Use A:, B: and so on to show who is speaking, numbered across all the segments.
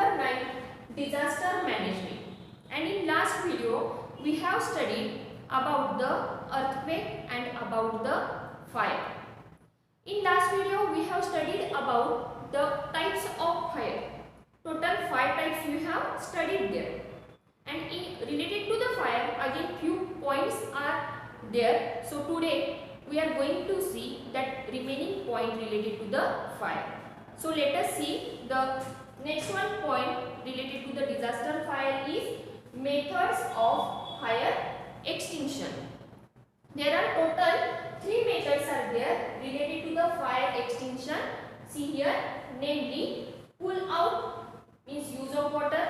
A: number 9, disaster management. And in last video we have studied about the earthquake and about the fire. In last video we have studied about the types of fire. Total 5 types we have studied there. And related to the fire, again few points are there. So today we are going to see that remaining point related to the fire. So let us see the next one point related to the disaster fire is methods of fire extinction. There are total 3 methods are there related to the fire extinction. See here, namely pull out means use of water,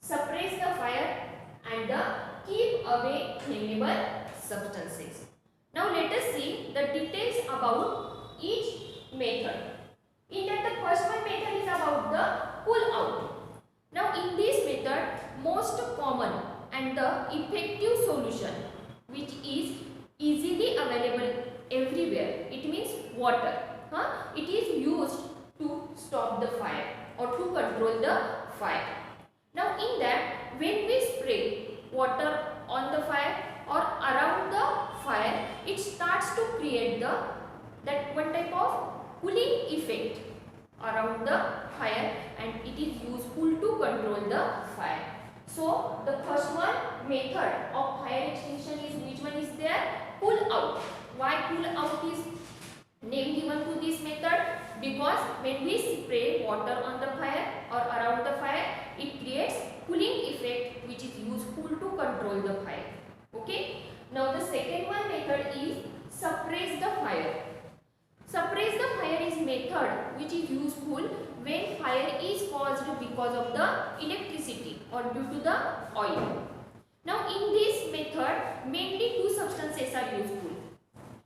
A: suppress the fire, and the keep away flammable substances. Now let us see the details about each method. In that the first one method is about the pull out. Now in this method, most common and the effective solution which is easily available everywhere, it means water. It is used to stop the fire or to control the fire. Now in that, when we spray water on the fire or around the fire, it starts to create that one type of cooling effect around the fire, and it is useful to control the fire. So the first one method of fire extinction is, which one is there? Pull out. Why pull out is name given to this method? Because when we spray water on the fire or around the fire, it creates cooling effect which is useful to control the fire. Okay. Now the second one method is suppress the fire. Suppress the fire is method which is useful when fire is caused because of the electricity or due to the oil. Now in this method, mainly two substances are useful,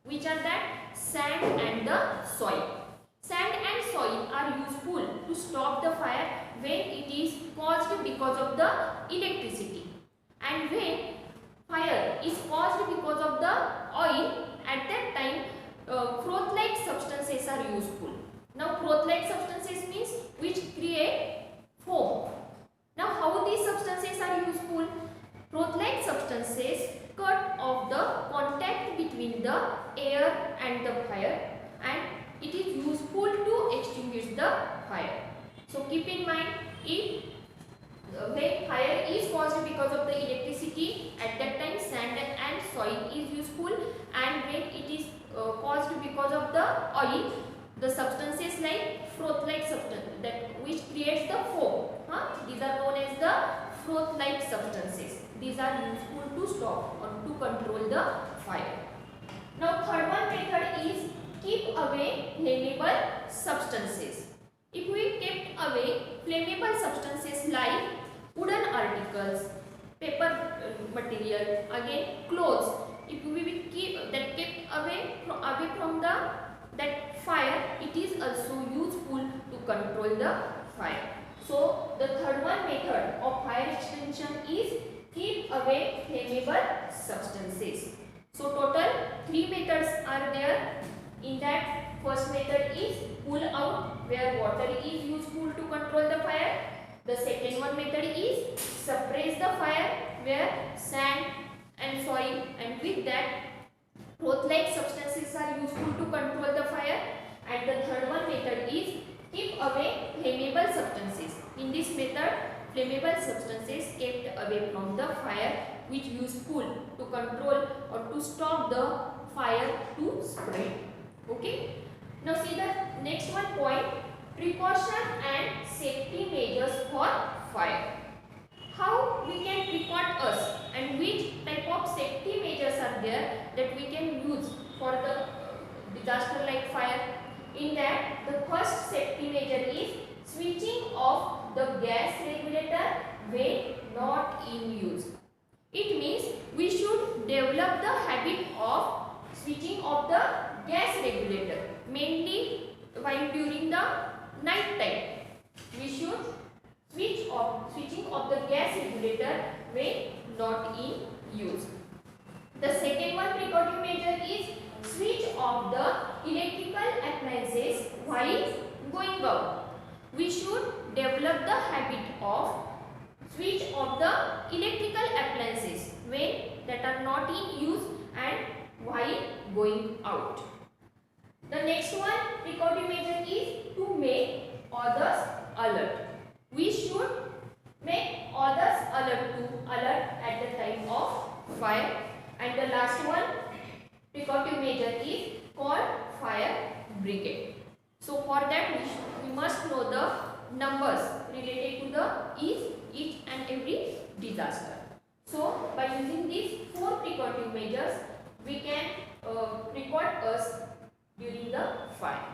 A: which are that sand and the soil. Sand and soil are useful to stop the fire when it is caused because of the electricity, and when fire is caused because of the oil, at that time froth-like substances are useful. Now froth-like substances means which create foam. Now how these substances are useful? Froth-like substances cut off the contact between the air and the fire, and it is useful to extinguish the fire. So keep in mind, if when fire is caused because of the electricity, at that time sand and soil is useful, and when it is caused because of the oil, the substances like froth-like substance that which creates the foam. These are known as the froth-like substances. These are useful to stop or to control the fire. Now third one method is keep away flammable substances. If we kept away flammable substances like wooden articles, paper material, again clothes, if we will keep that kept away from that fire, it is also useful to control the fire. So the third one method of fire extinction is keep away flammable substances. So total 3 methods are there. In that, first method is pull out, where water is useful to control the fire. The second one method is suppress the fire, where sand and soil, and with that froth-like substances are useful to control the fire. And the third one method is keep away flammable substances. In this method, flammable substances kept away from the fire, which useful to control or to stop the fire to spread. Okay. Now see the next one point, precaution and safety measures for fire. How we can precaution us and which type of safety measures are there that we can use for the disaster like fire. In that, the first safety measure is switching off the gas regulator when not in use. It means we should develop the habit of switching off the gas regulator, mainly while during the night time. We should switching off the gas regulator when not in use. The second one precautionary measure is switch off the electrical appliances while going out. We should develop the habit not in use and while going out. The next one precautive measure is to make others alert. We should make others alert at the time of fire. And the last one precautive measure is called fire brigade. So for that we must know the numbers related to the each and every disaster. So by using these 4 precautive measures we can record us during the fire.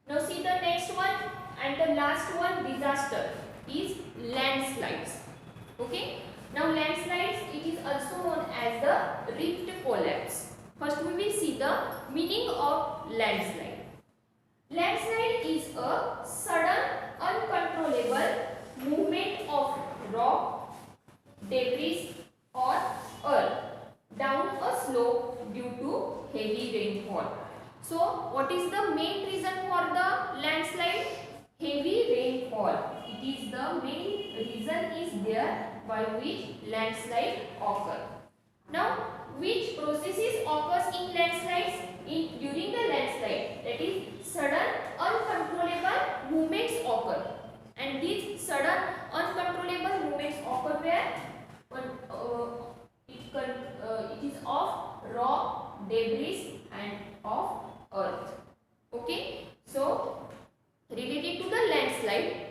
A: Now see the next one and the last one disaster is landslides. Okay. Now landslides, it is also known as the rift collapse. First we will see the meaning of landslide. Landslide is a sudden uncontrollable movement of rock, debris or earth down a slope due to heavy rainfall. So what is the main reason for the landslide? Heavy rainfall. It is the main reason is there by which landslide occur. Now which processes occurs in landslides? During the landslide, that is sudden uncontrollable movements occur. And these sudden uncontrollable movements occur where? It is of rock, debris and of earth. Okay. So related to the landslide,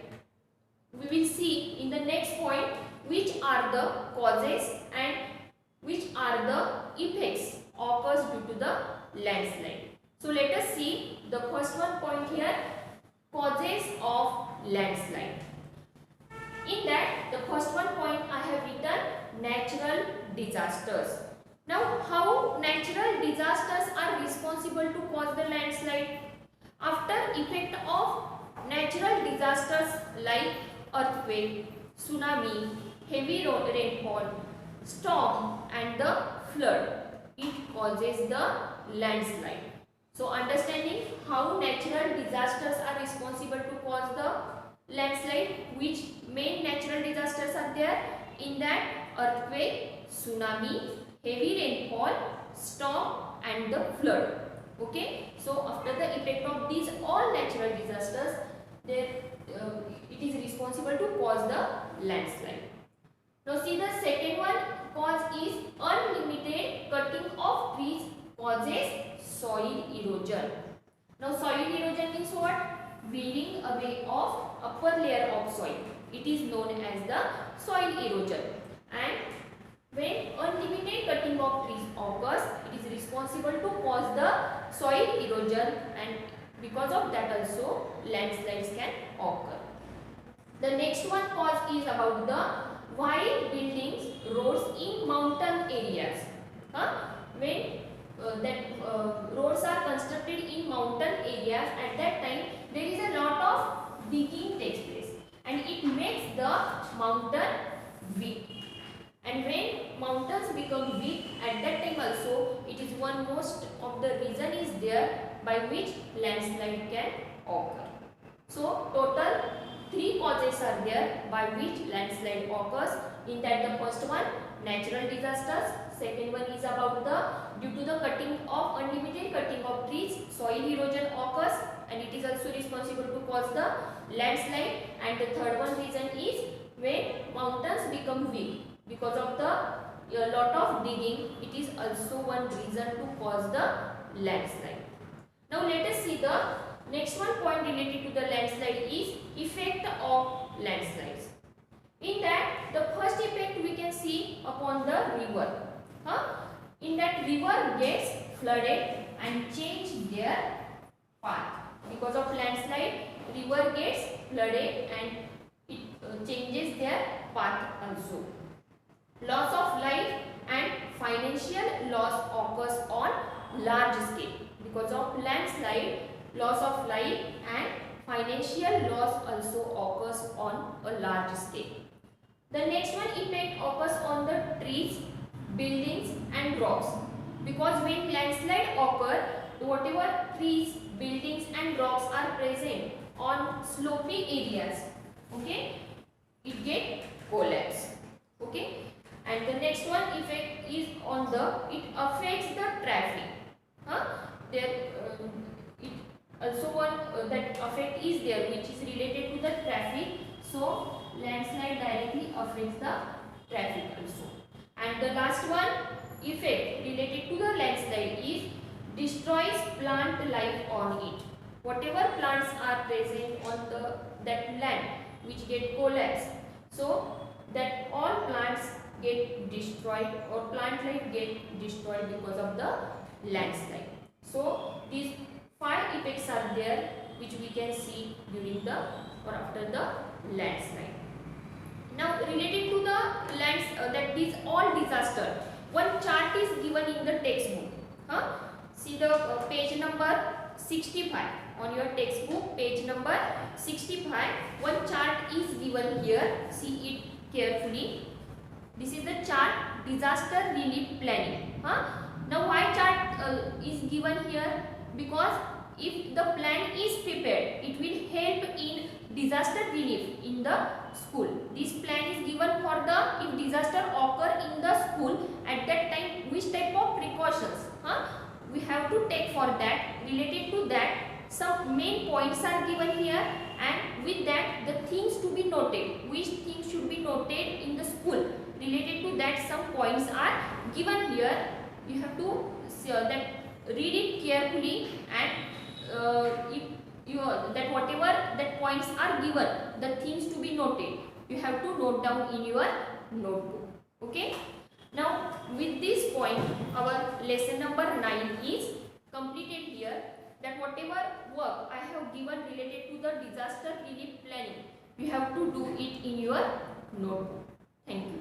A: we will see in the next point which are the causes and which are the effects occurs due to the landslide. So let us see the first one point here, causes of landslide. In that the first one point I have written natural disasters. Now how natural disasters are responsible to cause the landslide? After effect of natural disasters like earthquake, tsunami, heavy rainfall, storm and the flood, it causes the landslide. So understanding how natural disasters are responsible to cause the landslide, which main natural disasters are there? In that earthquake, tsunami, heavy rainfall, storm and the flood. Okay. So after the effect of these all natural disasters, it is responsible to cause the landslide. Now see the second one cause is unlimited cutting of trees causes soil erosion. Now soil erosion means what? Wearing away of upper layer of soil. It is known as the soil erosion. And when unlimited cutting of trees occurs, it is responsible to cause the soil erosion, and because of that also landslides can occur. The next one cause is about the while buildings roads in mountain areas. When roads are constructed in mountain areas, at that time there is a lot of digging takes place and it makes the mountain weak. And when mountains become weak, at that time also it is one most of the reason is there by which landslide can occur. So total 3 causes are there by which landslide occurs. In that the first one natural disasters, second one is about the due to the cutting of unlimited cutting of trees soil erosion occurs and it is also responsible to cause the landslide, and the third one reason is when mountains become weak because of the lot of digging, it is also one reason to cause the landslide. Now let us see the next one point related to the landslide is effect of landslides. In that the first effect we can see upon the river. In that river gets flooded and change their path. Because of landslide, river gets flooded and it changes their path also. Loss of life and financial loss occurs on large scale. Because of landslide, loss of life and financial loss also occurs on a large scale. The next one effect occurs on the trees, buildings and rocks. Because when landslide occur, whatever trees, buildings and rocks are present on sloping areas, okay, it get collapse. Okay. And the next one effect is on the, it affects the traffic. There it also one that effect is there which is related to the traffic. So landslide directly affects the traffic also. And the last one effect related to the landslide is destroys plant life on it. Whatever plants are present on the that land which get collapsed, so that all plants get destroyed or plant life get destroyed because of the landslide. So these 5 effects are there which we can see during the or after the landslide. Now related to the lands that is all disaster, one chart is given in the textbook. See the page number 65 on your textbook, page number 65. One chart is given here. See it carefully. This is the chart disaster relief planning. Now why chart is given here? Because if the plan is prepared, it will help in disaster relief in the school. This plan is given for the if disaster occur in the school, at that time which type of precautions we have to take for that. Related to that, some main points are given here, and with that the things to be noted, which things should be noted in the school. Related to that, some points are given here. You have to read it carefully, and if you that whatever that points are given, the things to be noted, you have to note down in your notebook. Okay. Now with this point, our lesson number 9 is completed here. That whatever work I have given related to the disaster relief planning, you have to do it in your notebook. Thank you.